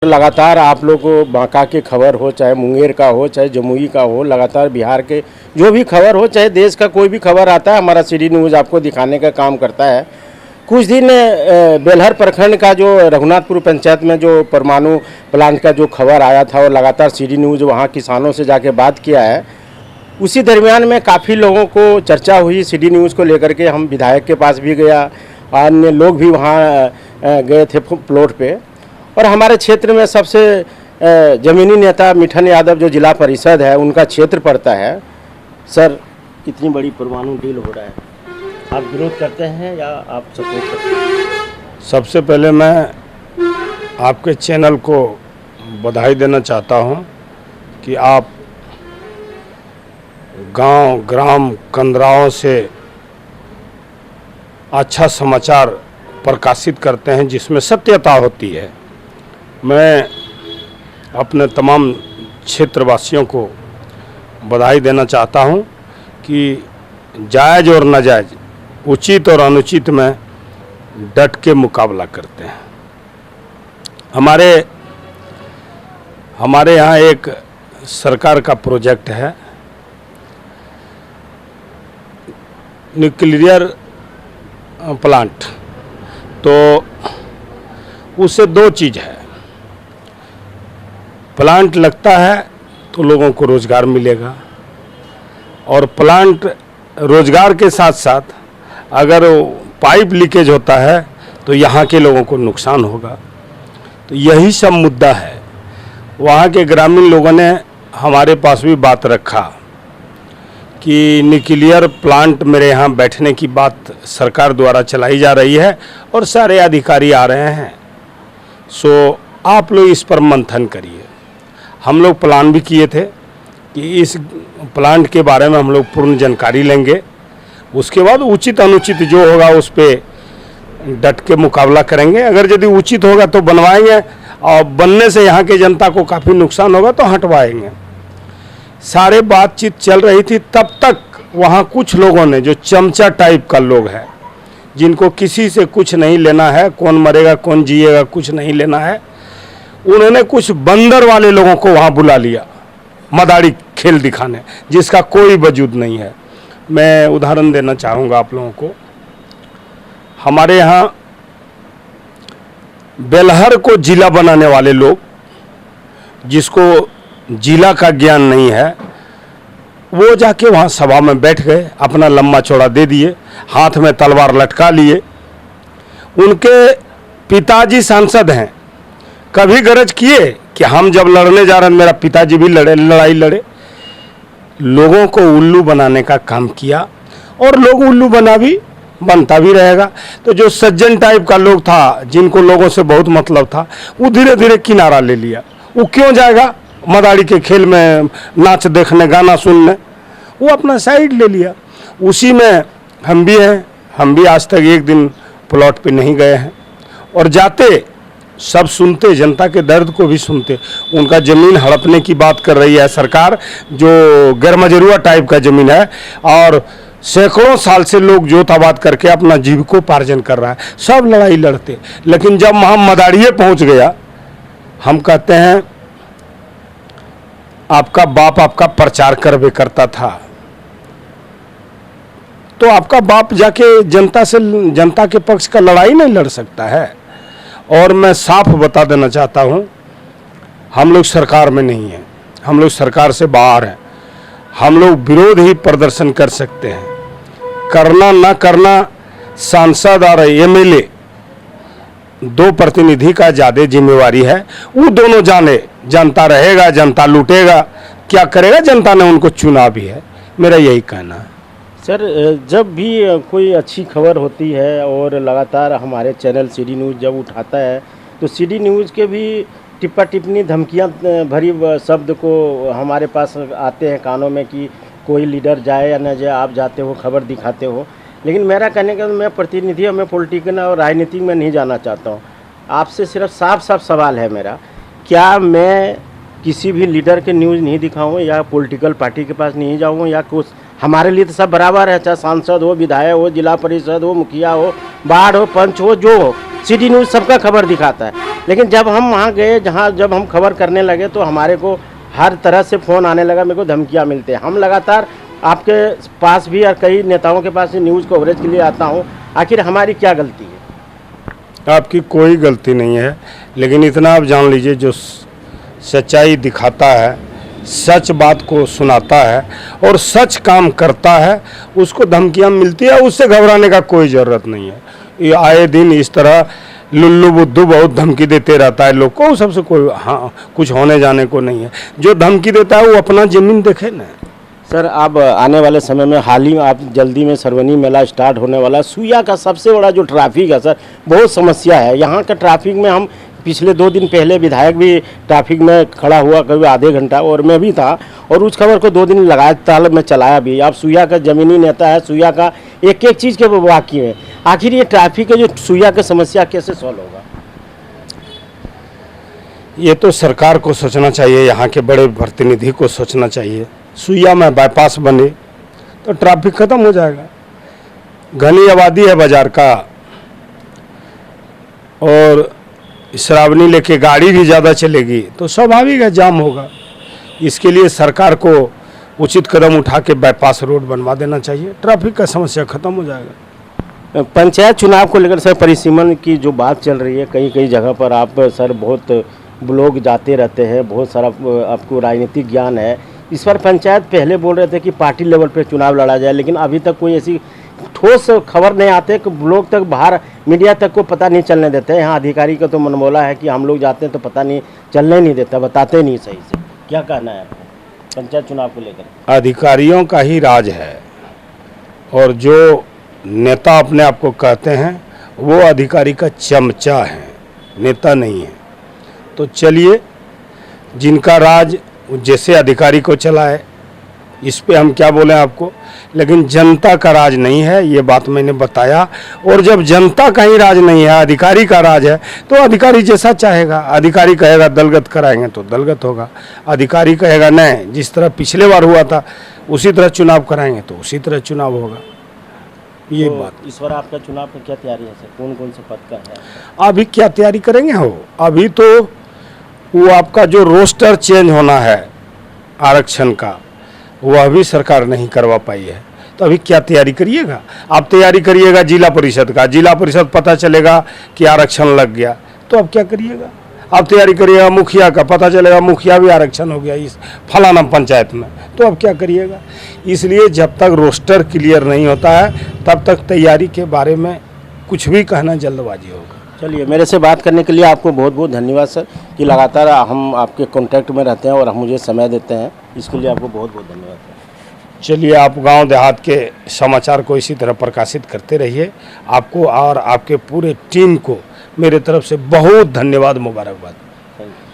लगातार आप लोग को बांका की खबर हो, चाहे मुंगेर का हो, चाहे जमुई का हो, लगातार बिहार के जो भी खबर हो, चाहे देश का कोई भी खबर आता है, हमारा सिटी न्यूज़ आपको दिखाने का काम करता है। कुछ दिन बेलहर प्रखंड का जो रघुनाथपुर पंचायत में जो परमाणु प्लांट का जो खबर आया था और लगातार सिटी न्यूज़ वहाँ किसानों से जाके बात किया है। उसी दरमियान में काफ़ी लोगों को चर्चा हुई सिटी न्यूज़ को लेकर के। हम विधायक के पास भी गया, अन्य लोग भी वहाँ गए थे प्लॉट पे। और हमारे क्षेत्र में सबसे ज़मीनी नेता मिठन यादव जो जिला परिषद है उनका क्षेत्र पड़ता है। सर, इतनी बड़ी परमाणु डील हो रहा है, आप विरोध करते हैं या आप सपोर्ट करते हैं? सबसे पहले मैं आपके चैनल को बधाई देना चाहता हूं कि आप गांव ग्राम कंदराओं से अच्छा समाचार प्रकाशित करते हैं जिसमें सत्यता होती है। मैं अपने तमाम क्षेत्रवासियों को बधाई देना चाहता हूं कि जायज़ और नाजायज़, उचित और अनुचित में डट के मुकाबला करते हैं। हमारे यहाँ एक सरकार का प्रोजेक्ट है, न्यूक्लियर प्लांट। तो उससे दो चीज़ है, प्लांट लगता है तो लोगों को रोज़गार मिलेगा, और प्लांट रोज़गार के साथ साथ अगर पाइप लीकेज होता है तो यहाँ के लोगों को नुकसान होगा। तो यही सब मुद्दा है। वहाँ के ग्रामीण लोगों ने हमारे पास भी बात रखा कि न्यूक्लियर प्लांट मेरे यहाँ बैठने की बात सरकार द्वारा चलाई जा रही है और सारे अधिकारी आ रहे हैं, सो आप लोग इस पर मंथन करिए। हम लोग प्लान भी किए थे कि इस प्लांट के बारे में हम लोग पूर्ण जानकारी लेंगे, उसके बाद उचित अनुचित जो होगा उस पर डट के मुकाबला करेंगे। अगर यदि उचित होगा तो बनवाएंगे, और बनने से यहाँ के जनता को काफ़ी नुकसान होगा तो हटवाएंगे। सारे बातचीत चल रही थी, तब तक वहाँ कुछ लोगों ने, जो चमचा टाइप का लोग है, जिनको किसी से कुछ नहीं लेना है, कौन मरेगा कौन जिएगा कुछ नहीं लेना है, उन्होंने कुछ बंदर वाले लोगों को वहाँ बुला लिया मदारी खेल दिखाने, जिसका कोई वजूद नहीं है। मैं उदाहरण देना चाहूँगा आप लोगों को। हमारे यहाँ बेलहर को जिला बनाने वाले लोग, जिसको जिला का ज्ञान नहीं है, वो जाके वहाँ सभा में बैठ गए, अपना लंबा चौड़ा दे दिए, हाथ में तलवार लटका लिए। उनके पिताजी सांसद हैं, कभी गरज किए कि हम जब लड़ने जा रहे हैं मेरा पिताजी भी लड़ाई लड़े। लोगों को उल्लू बनाने का काम किया, और लोग उल्लू बनता भी रहेगा। तो जो सज्जन टाइप का लोग था, जिनको लोगों से बहुत मतलब था, वो धीरे धीरे किनारा ले लिया। वो क्यों जाएगा मदारी के खेल में नाच देखने, गाना सुनने? वो अपना साइड ले लिया। उसी में हम भी हैं। हम भी आज तक एक दिन प्लॉट पे नहीं गए हैं, और जाते सब सुनते, जनता के दर्द को भी सुनते। उनका ज़मीन हड़पने की बात कर रही है सरकार, जो गैरमजरूआ टाइप का ज़मीन है, और सैकड़ों साल से लोग जोताबाद करके अपना जीविकोपार्जन कर रहा है। सब लड़ाई लड़ते, लेकिन जब हम मदारिये पहुंच गया, हम कहते हैं आपका बाप आपका प्रचार करवे करता था, तो आपका बाप जाके जनता के पक्ष का लड़ाई नहीं लड़ सकता है। और मैं साफ बता देना चाहता हूं, हम लोग सरकार में नहीं हैं, हम लोग सरकार से बाहर हैं। हम लोग विरोध ही प्रदर्शन कर सकते हैं, करना ना करना सांसद और एमएलए दो प्रतिनिधि का ज़्यादा जिम्मेवारी है। वो दोनों जाने, जनता रहेगा, जनता लूटेगा, क्या करेगा, जनता ने उनको चुना भी है। मेरा यही कहना है। सर, जब भी कोई अच्छी खबर होती है और लगातार हमारे चैनल सिटी न्यूज़ जब उठाता है, तो सिटी न्यूज़ के भी टिप्पा टिप्पणी धमकियां भरी शब्द को हमारे पास आते हैं कानों में कि कोई लीडर जाए या न जाए, आप जाते हो, खबर दिखाते हो। लेकिन मेरा कहने का, मैं प्रतिनिधि और मैं पॉलिटिकल और राजनीतिक में नहीं जाना चाहता हूँ। आपसे सिर्फ साफ साफ सवाल है मेरा, क्या मैं किसी भी लीडर के न्यूज़ नहीं दिखाऊँ या पॉलिटिकल पार्टी के पास नहीं जाऊँ, या कुछ हमारे लिए तो सब बराबर है, चाहे सांसद हो, विधायक हो, जिला परिषद हो, मुखिया हो, बाढ़ हो, पंच हो, जो हो, सिटी न्यूज़ सबका खबर दिखाता है। लेकिन जब हम वहाँ गए, जहाँ जब हम खबर करने लगे तो हमारे को हर तरह से फ़ोन आने लगा, मेरे को धमकियाँ मिलते हैं। हम लगातार आपके पास भी और कई नेताओं के पास न्यूज़ कवरेज के लिए आता हूँ, आखिर हमारी क्या गलती है? आपकी कोई गलती नहीं है, लेकिन इतना आप जान लीजिए, जो सच्चाई दिखाता है, सच बात को सुनाता है और सच काम करता है, उसको धमकियां मिलती है। उससे घबराने का कोई ज़रूरत नहीं है। ये आए दिन इस तरह लुल्लू बुद्धू बहुत धमकी देते रहता है लोग को, सबसे कोई कुछ होने जाने को नहीं है। जो धमकी देता है वो अपना ज़मीन देखे ना। सर, अब आने वाले समय में हाल ही आप जल्दी में श्रावणी मेला स्टार्ट होने वाला है। सुइया का सबसे बड़ा जो ट्रैफिक है सर, बहुत समस्या है। यहाँ का ट्रैफिक में हम पिछले 2 दिन पहले विधायक भी ट्रैफिक में खड़ा हुआ करीब आधे घंटा, और मैं भी था, और उस खबर को 2 दिन लगातार में चलाया भी। आप सुइया का ज़मीनी नेता है, सुइया का एक एक चीज़ के वाकई में, आखिर ये ट्रैफिक का जो सुइया का समस्या कैसे सॉल्व होगा? ये तो सरकार को सोचना चाहिए, यहाँ के बड़े प्रतिनिधि को सोचना चाहिए। सुइया में बाईपास बने तो ट्रैफिक खत्म हो जाएगा। घनी आबादी है बाजार का, और श्रावणी लेके गाड़ी भी ज़्यादा चलेगी तो स्वाभाविक है जाम होगा। इसके लिए सरकार को उचित कदम उठा के बाईपास रोड बनवा देना चाहिए, ट्रैफिक का समस्या खत्म हो जाएगा। पंचायत चुनाव को लेकर सर परिसीमन की जो बात चल रही है, कई कई जगह पर आप सर बहुत लोग जाते रहते हैं, बहुत सारा आपको राजनीतिक ज्ञान है। इस पर पंचायत पहले बोल रहे थे कि पार्टी लेवल पे चुनाव लड़ा जाए, लेकिन अभी तक कोई ऐसी ठोस खबर नहीं आते कि लोग तक, बाहर मीडिया तक को पता नहीं चलने देते। यहाँ अधिकारी का तो मनमोला है कि हम लोग जाते हैं तो पता नहीं चलने नहीं देता, बताते नहीं सही से। क्या कहना है आपको पंचायत चुनाव को लेकर? अधिकारियों का ही राज है, और जो नेता अपने आप को कहते हैं वो अधिकारी का चमचा है, नेता नहीं है। तो चलिए, जिनका राज जैसे अधिकारी को चलाए, इस पे हम क्या बोलें आपको, लेकिन जनता का राज नहीं है, ये बात मैंने बताया। और जब जनता का ही राज नहीं है, अधिकारी का राज है, तो अधिकारी जैसा चाहेगा। अधिकारी कहेगा दलगत कराएंगे तो दलगत होगा, अधिकारी कहेगा नहीं जिस तरह पिछले बार हुआ था उसी तरह चुनाव कराएंगे तो उसी तरह चुनाव होगा। ये तो बात। इस बार आपका चुनाव की क्या तैयारी है सर? कौन कौन से पद का है? अभी क्या तैयारी करेंगे हो, अभी तो वो आपका जो रोस्टर चेंज होना है आरक्षण का, वह भी सरकार नहीं करवा पाई है। तो अभी क्या तैयारी करिएगा? आप तैयारी करिएगा जिला परिषद का, जिला परिषद पता चलेगा कि आरक्षण लग गया तो अब क्या करिएगा? आप तैयारी करिएगा मुखिया का, पता चलेगा मुखिया भी आरक्षण हो गया इस फलाना पंचायत में, तो अब क्या करिएगा? इसलिए जब तक रोस्टर क्लियर नहीं होता है तब तक तैयारी के बारे में कुछ भी कहना जल्दबाजी होगा। चलिए, मेरे से बात करने के लिए आपको बहुत बहुत धन्यवाद सर, कि लगातार हम आपके कांटेक्ट में रहते हैं और हम मुझे समय देते हैं, इसके लिए आपको बहुत बहुत धन्यवाद सर। चलिए, आप गांव देहात के समाचार को इसी तरह प्रकाशित करते रहिए। आपको और आपके पूरे टीम को मेरे तरफ से बहुत धन्यवाद, मुबारकबाद। Thank you.